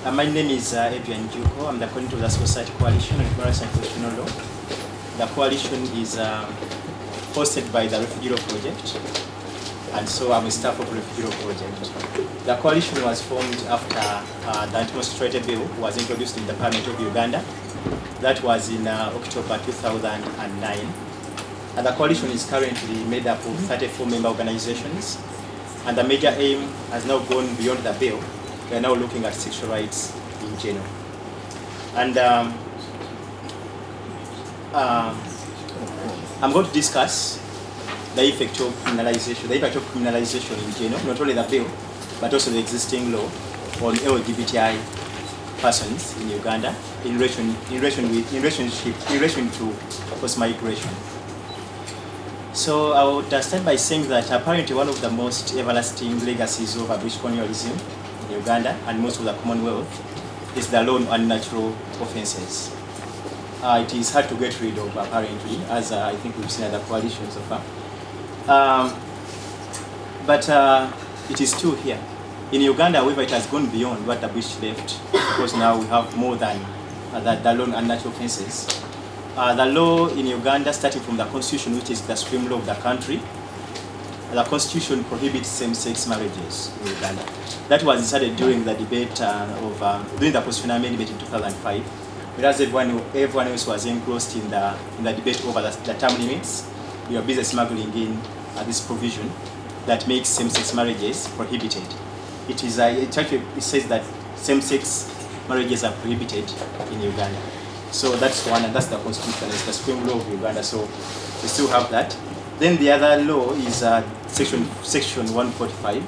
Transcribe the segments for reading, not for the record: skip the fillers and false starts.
My name is Adrian Jjuuko. I'm the coordinator of the Society Coalition on Human Rights and Constitutional Law. The coalition is hosted by the Refugee Law Project, and so I'm a staff of the Refugee Law Project. The coalition was formed after the anti-homosexuality bill was introduced in the Parliament of Uganda. That was in October 2009. And the coalition is currently made up of 34 member organizations, and the major aim has now gone beyond the bill. We are now looking at sexual rights in general. And I'm going to discuss the effect of criminalization, in general, not only the bill, but also the existing law on LGBTI persons in Uganda in relation to forced migration. So I would start by saying that apparently one of the most everlasting legacies of British colonialism in Uganda and most of the Commonwealth is the law on unnatural offences. It is hard to get rid of, apparently, as I think we've seen at the coalition so far. But it is still here. In Uganda, however, it has gone beyond what the British left, because now we have more than the law on unnatural offences. The law in Uganda, starting from the Constitution, which is the supreme law of the country, the Constitution prohibits same-sex marriages in Uganda. That was decided during the debate during the constitutional amendment in 2005, whereas everyone else was engrossed in the debate over the term limits. We are busy smuggling in this provision that makes same-sex marriages prohibited. It says that same-sex marriages are prohibited in Uganda. So that's one, and that's the Constitution. It's the supreme law of Uganda. So we still have that. Then the other law is section 145.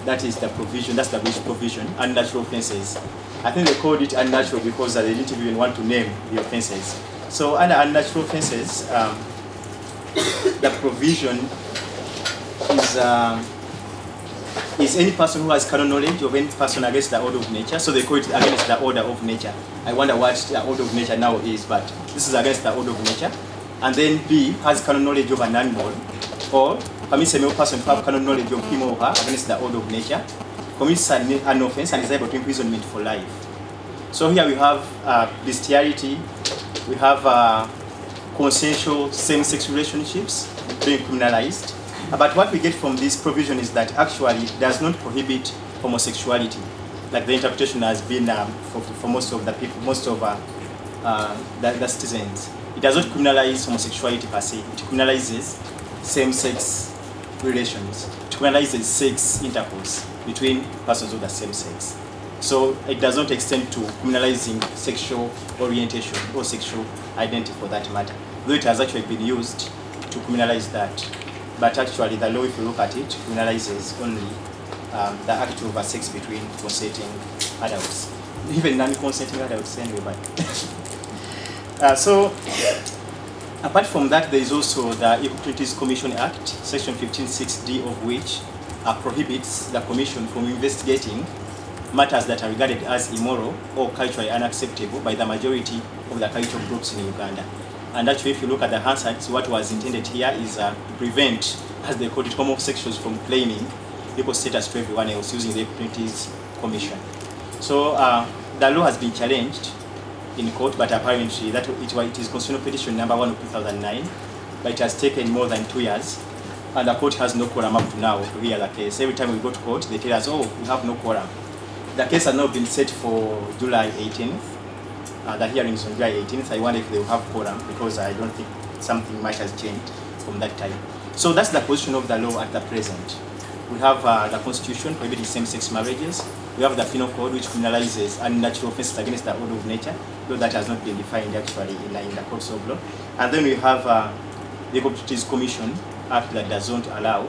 That is the provision, that's the British provision, unnatural offences. I think they called it unnatural because they didn't even want to name the offences. So under unnatural offences, the provision is any person who has canon knowledge of any person against the order of nature. So they call it against the order of nature. I wonder what the order of nature now is, but this is against the order of nature. And then B, has canon knowledge of an animal, or permits a male person to have canon knowledge of him or her against the order of nature, commits an offense and is able to imprisonment for life. So here we have bestiality, we have consensual same-sex relationships being criminalized. But what we get from this provision is that actually it does not prohibit homosexuality, like the interpretation has been for most of the people, most of the citizens. It does not criminalize homosexuality per se. It criminalizes same-sex relations. It criminalizes sex intercourse between persons of the same sex. So it does not extend to criminalizing sexual orientation or sexual identity for that matter, though it has actually been used to criminalize that. But actually the law, if you look at it, criminalizes only the act of sex between consenting adults. Even non-consenting adults anyway. So, apart from that, there is also the Equal Opportunities Commission Act, Section 15(6)(d) of which prohibits the Commission from investigating matters that are regarded as immoral or culturally unacceptable by the majority of the cultural groups in Uganda. And actually, if you look at the Hansard, what was intended here is to prevent, as they call it, homosexuals from claiming equal status to everyone else using the Equal Opportunities Commission. So, the law has been challenged in court, but apparently that it is Constitutional Petition number 1 of 2009, but it has taken more than 2 years, and the court has no quorum up to now to hear the case. Every time we go to court, they tell us, oh, we have no quorum. The case has now been set for July 18th. The hearing is on July 18th. I wonder if they will have quorum, because I don't think something much has changed from that time. So that's the position of the law at the present. We have the Constitution prohibiting same-sex marriages. We have the Penal Code, which criminalizes unnatural offences against the order of nature, though that has not been defined actually in the courts of law. And then we have the Equal Opportunities Commission Act that does not allow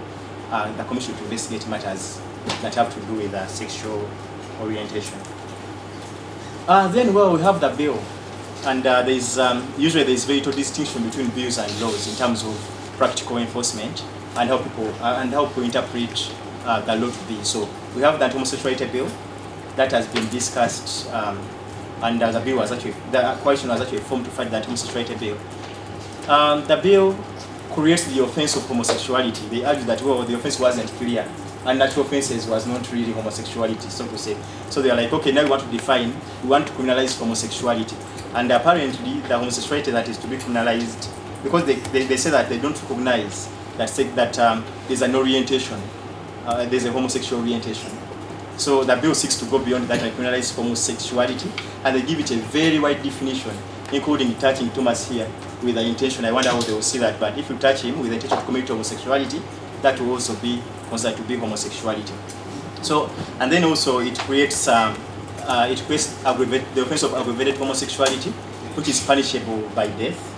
the Commission to investigate matters that have to do with sexual orientation. Then, well, we have the bill, and usually there is very little distinction between bills and laws in terms of practical enforcement and how people interpret the law to be. So we have that homosexuality bill that has been discussed, and the coalition was actually formed to fight that homosexuality bill. The bill creates the offense of homosexuality. They argue that, well, the offense wasn't clear unnatural offenses was not really homosexuality, so to say. So they are like, okay, now we want to define, we want to criminalize homosexuality. And apparently, the homosexuality that is to be criminalized, because they say that they don't recognize that there's an orientation, there's a homosexual orientation. So the bill seeks to go beyond that and criminalize homosexuality, and they give it a very wide definition, including touching Thomas here with the intention. I wonder how they will see that, but if you touch him with the intention to commit homosexuality, that will also be considered to be homosexuality. So, and then also it creates the offense of aggravated homosexuality, which is punishable by death.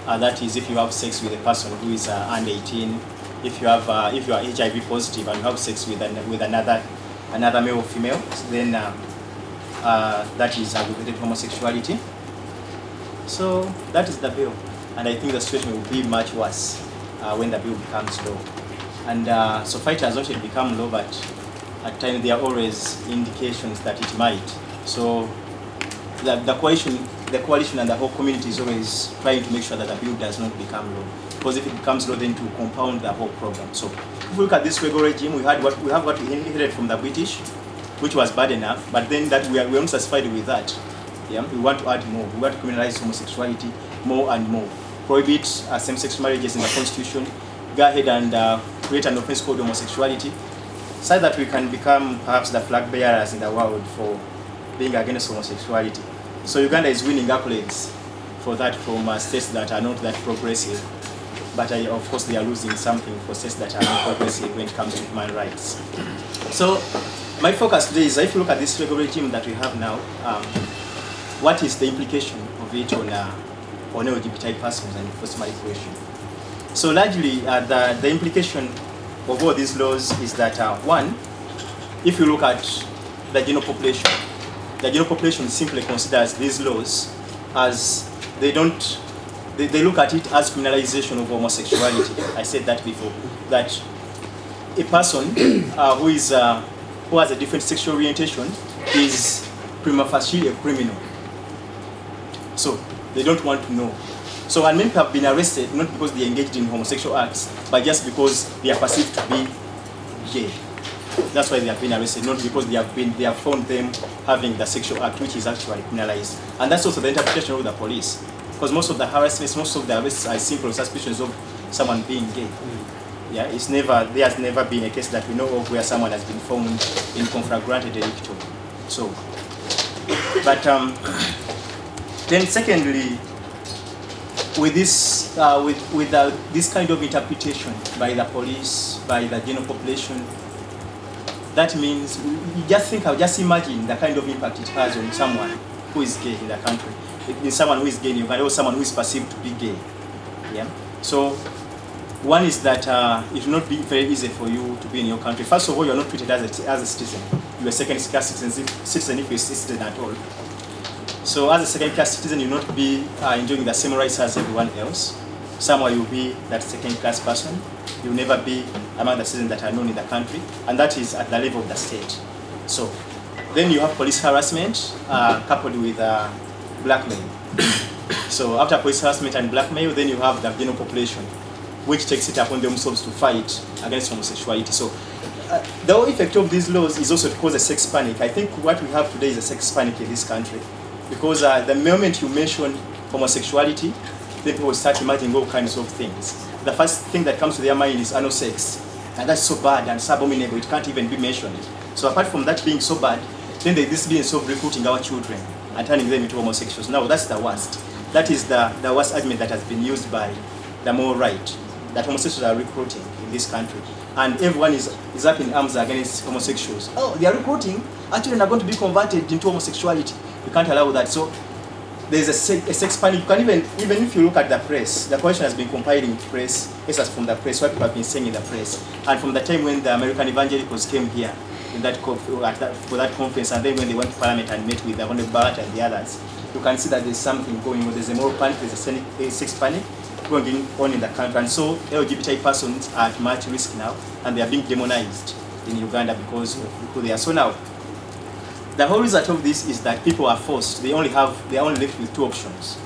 That is, if you have sex with a person who is under 18, if you are HIV positive and you have sex with another male or female, then that is aggravated homosexuality. So that is the bill, and I think the situation will be much worse when the bill becomes law. And so far it has not yet become law, but at times there are always indications that it might. So the coalition and the whole community is always trying to make sure that the bill does not become law. Because if it becomes law, then to compound the whole problem. So if we look at this legal regime, we have what we inherited from the British, which was bad enough, but then that we are not satisfied with that. Yeah? We want to add more. We want to criminalize homosexuality more and more. Prohibit same-sex marriages in the Constitution. Go ahead and create an offense called homosexuality, so that we can become perhaps the flag bearers in the world for being against homosexuality. So Uganda is winning accolades for that from states that are not that progressive, but of course they are losing something for states that are not progressive when it comes to human rights. So my focus today is, if you look at this legal regime that we have now, what is the implication of it on LGBT persons and forced migration? So largely, the implication of all these laws is that, one, if you look at the general population simply considers these laws as, they look at it as criminalization of homosexuality. I said that before, that a person who has a different sexual orientation is prima facie a criminal. So they don't want to know. So, and many people have been arrested not because they engaged in homosexual acts, but just because they are perceived to be gay. That's why they have been arrested, not because they have found them having the sexual act, which is actually criminalized. And that's also the interpretation of the police, because most of the harassments, most of the arrests are simple suspicions of someone being gay. Yeah, there has never been a case that we know of where someone has been found in conflagrante delicto. So, but then secondly, with this this kind of interpretation by the police, by the general population, that means just imagine the kind of impact it has on someone who is gay in the country, in someone who is gay in Uganda, or someone who is perceived to be gay. Yeah. So one is that it will not be very easy for you to be in your country. First of all, you are not treated as a citizen. You are a second-class citizen if you are a citizen at all. So as a second-class citizen, you will not be enjoying the same rights as everyone else. Somewhere you will be that second-class person. You will never be among the citizens that are known in the country, and that is at the level of the state. So then you have police harassment coupled with blackmail. So after police harassment and blackmail, then you have the general population, which takes it upon themselves to fight against homosexuality. So the whole effect of these laws is also to cause a sex panic. I think what we have today is a sex panic in this country. Because the moment you mention homosexuality, then people start imagining all kinds of things. The first thing that comes to their mind is anal sex. And that's so bad and so abominable, it can't even be mentioned. So apart from that being so bad, then there's this business of recruiting our children and turning them into homosexuals. Now that's the worst. That is the worst argument that has been used by the more right, that homosexuals are recruiting in this country. And everyone is up in arms against homosexuals. Oh, they are recruiting, our children are going to be converted into homosexuality. You can't allow that. So there's a sex panic. You can even if you look at the press, the question has been compiling press, essays from the press, what people have been saying in the press. And from the time when the American evangelicals came here for that conference, and then when they went to Parliament and met with the Honorable Barrett and the others, you can see that there's something going on. There's a moral panic, there's a sex panic going on in the country. And so LGBT persons are at much risk now, and they are being demonized in Uganda because of who they are. So now, the whole result of this is that people are forced. They are only left with two options,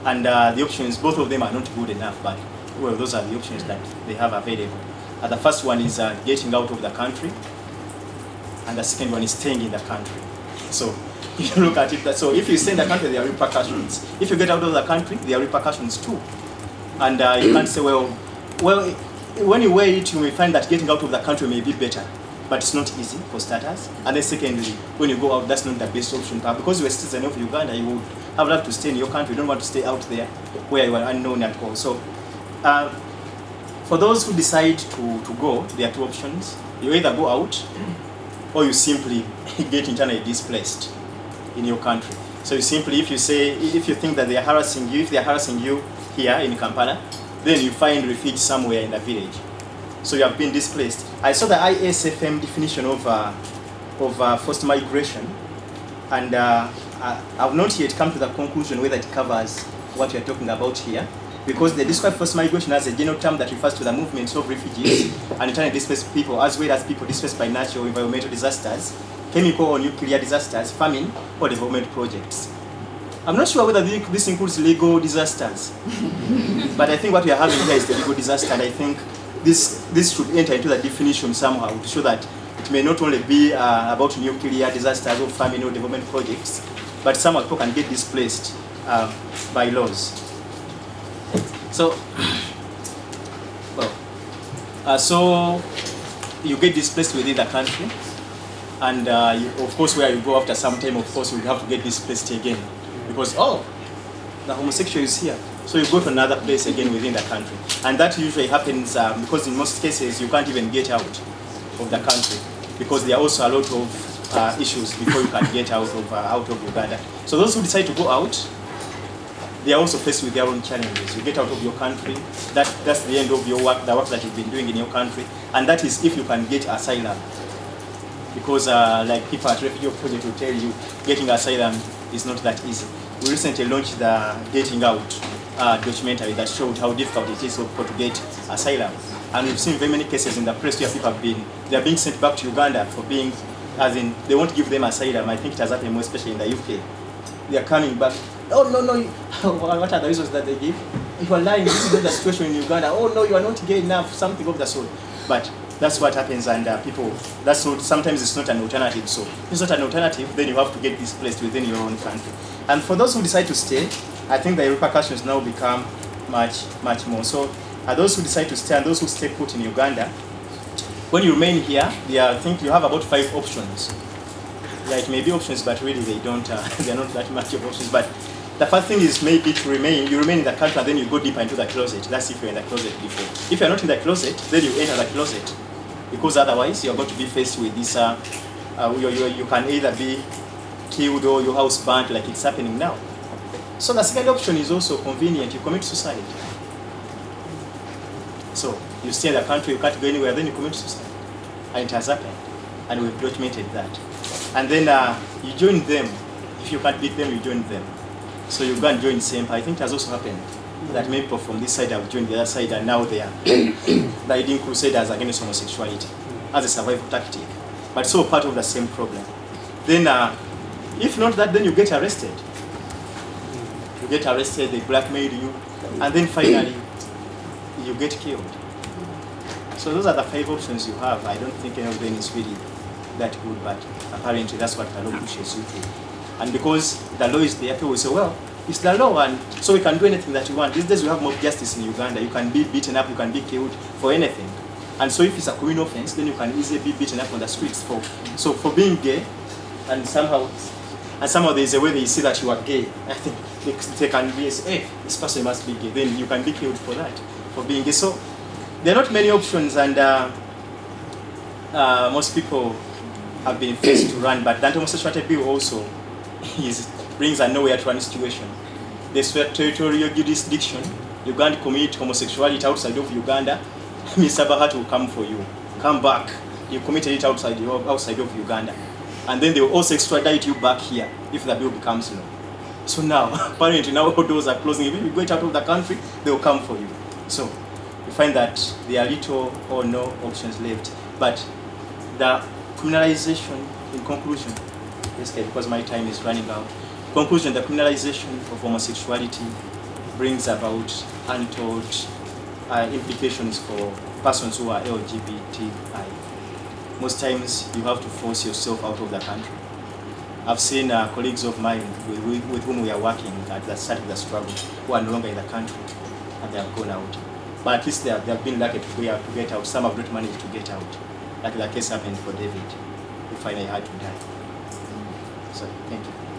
and the options, both of them are not good enough. But well, those are the options that they have available. The first one is getting out of the country, and the second one is staying in the country. So if you look at it, so if you stay in the country, there are repercussions. If you get out of the country, there are repercussions too. And you can't say, well, when you weigh it, you may find that getting out of the country may be better, but it's not easy for starters. And then secondly, when you go out, that's not the best option. Because you're a citizen of Uganda, you would have loved to stay in your country. You don't want to stay out there where you are unknown at all. So for those who decide to go, there are two options. You either go out, or you simply get internally displaced in your country. So you simply, if you think that they are harassing you, if they are harassing you here in Kampala, then you find refuge somewhere in the village. So you have been displaced. I saw the IASFM definition of forced migration, and I've not yet come to the conclusion whether it covers what you're talking about here, because they describe forced migration as a general term that refers to the movements of refugees and internally displaced people, as well as people displaced by natural or environmental disasters, chemical or nuclear disasters, famine, or development projects. I'm not sure whether this includes legal disasters, but I think what we are having here is the legal disaster, and I think this should enter into the definition somehow to show that it may not only be about nuclear disasters or famine or development projects, but somehow people can get displaced by laws. So, so you get displaced within the country, and of course where you go after some time, of course you have to get displaced again, because the homosexual is here. So you go to another place again within the country. And that usually happens because in most cases you can't even get out of the country, because there are also a lot of issues before you can get out of Uganda. So those who decide to go out, they are also faced with their own challenges. You get out of your country, that's the end of your work, the work that you've been doing in your country, and that is if you can get asylum. Because like people at Refugee Project will tell you, getting asylum is not that easy. We recently launched the Getting Out documentary that showed how difficult it is for people to get asylum. And we've seen very many cases in the press where people they are being sent back to Uganda for being, as in, they won't give them asylum. I think it has happened more especially in the UK. They are coming back. Oh, no. What are the reasons that they give? You are lying, this is not the situation in Uganda. Oh, no, you are not gay enough, something of the sort. But that's what happens, and sometimes it's not an alternative. So if it's not an alternative, then you have to get displaced within your own country. And for those who decide to stay, I think the repercussions now become much more. So those who decide to stay and those who stay put in Uganda, when you remain here, I think you have about 5 options. Yeah, it may be options, but really they are not that much of options. But the first thing is maybe you remain in the country and then you go deeper into the closet. That's if you're in the closet before. If you're not in the closet, then you enter the closet. Because otherwise you're going to be faced with this, you can either be killed or your house burnt like it's happening now. So the second option is also convenient. You commit suicide. So you stay in the country, you can't go anywhere, then you commit suicide. And it has happened. And we've documented that. And then you join them. If you can't beat them, you join them. So you go and join SEMPA. I think it has also happened that many people from this side have joined the other side, and now they are leading crusaders against homosexuality as a survival tactic. But it's all part of the same problem. Then if not that, then you get arrested. You get arrested, they blackmail you, and then finally you get killed. So those are the 5 options you have. I don't think any of them is really that good, but apparently that's what the law pushes you to. And because the law is there, people will say, well, it's the law, and so we can do anything that you want. These days we have mob justice in Uganda. You can be beaten up, you can be killed for anything. And so if it's a criminal offense, then you can easily be beaten up on the streets for being gay, and somehow there's a way they see that you are gay. I think they can be say, hey, this person must be gay. Then you can be killed for that, for being gay. So there are not many options, and most people have been faced to run. But the anti-homosexuality bill also brings a nowhere to run situation. There's territorial jurisdiction. You can't commit homosexuality outside of Uganda. Mr. Bahati will come for you. Come back. You committed it outside of Uganda. And then they will also extradite you back here if the bill becomes law. So now, apparently now all doors are closing. If you go out of the country, they will come for you. So you find that there are little or no options left. But the criminalization, in conclusion, basically because my time is running out, conclusion, the criminalization of homosexuality brings about untold implications for persons who are LGBTI. Most times you have to force yourself out of the country. I've seen colleagues of mine with whom we are working at the start of the struggle who are no longer in the country and they have gone out. But at least they have been lucky to get out. Some have not managed to get out. Like the case happened for David, who finally had to die. So, thank you.